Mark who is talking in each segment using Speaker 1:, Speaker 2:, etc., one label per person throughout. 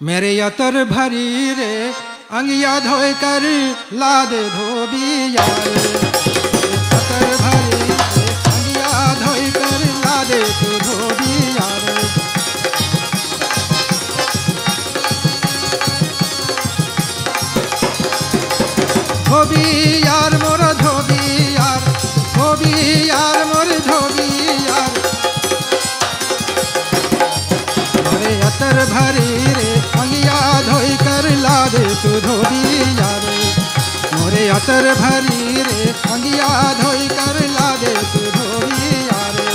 Speaker 1: मेरे यतर भरी रे अंगिया धोए कर ला दे धोबिया रे। यतर भरी रे अंगिया धोए कर ला दे तू धोबिया रे। धोबी यार मोर धोबी यार, धोबी यार मोर धोबी यार। मोरे यतर भरी रे अंगिया धोई कर ला दे तू धोबिया रे। मोरे यतर भरी रे अंगिया धोई कर ला दे तू धोबिया रे।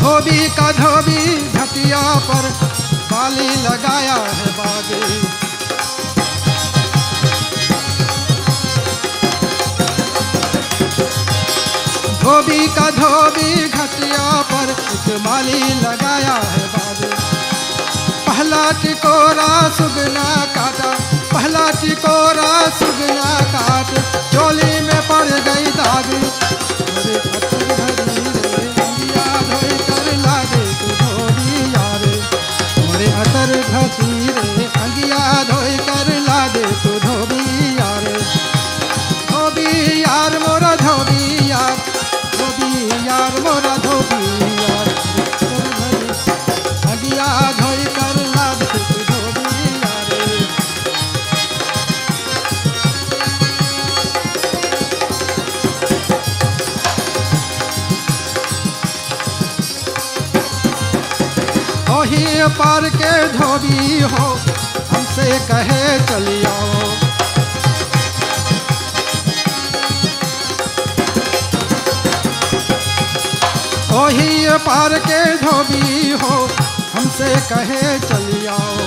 Speaker 1: धोबी का धोबी घटिया पर बाली लगाया है बागे। धोबी का धोबी घटिया पर एक माली लगाया है बागे। पहला टिकोरा सुगना काटा, पहला टिकोरा सुगना काट, चोली में पड़ गई दाग। मोरे यतर भरी रे अंगिया धोई कर ला दे तू धोबिया रे। मोरे यतर भरी रे अंगिया धोई कर ला दे तू धोबिया रे। धोबी यार मोरा धोबी यार, धोबी यार मोरा धोबी यार। यतर भरी अंगिया धोई कर ला दे तू धोबिया रे। ओही पार के धोबी हो हमसे कहे चली आओ। ओही पार के धोबी हो हमसे कहे चली आओ।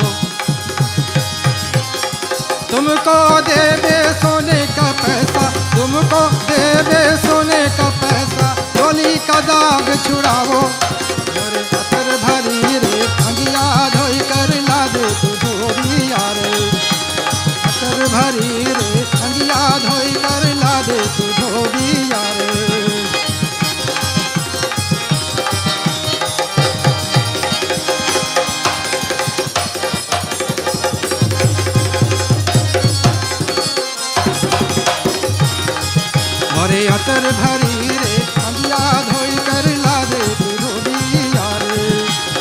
Speaker 1: तुमको देवे सोने का पैसा, तुमको देवे सोने का पैसा, चोली का दाग छुड़ाओ। मोरे यतर भरी रे अंगिया धोई कर ला दे तू धोबिया रे। यतर भरी रे अंगिया धोई कर ला दे तू धोबिया रे। मोरे यतर भरी रे अंगिया धोई कर ला दे तू धोबिया रे।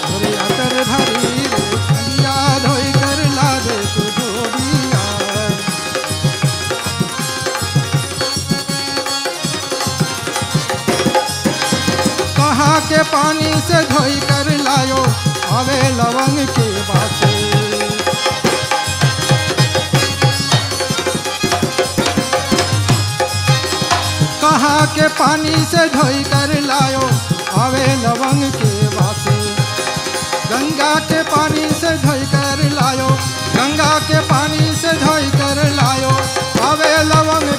Speaker 1: मोरे यतर भरी रे अंगिया धोई कर ला दे तू धोबिया। कहाँ के पानी से धोई कर लायो आवे लवंग के बासे। कहाँ के पानी से धोई कर लायो आवे लवंग के वासे। गंगा के पानी से धोई कर लायो, गंगा के पानी से धोई कर लायो आवे लवंग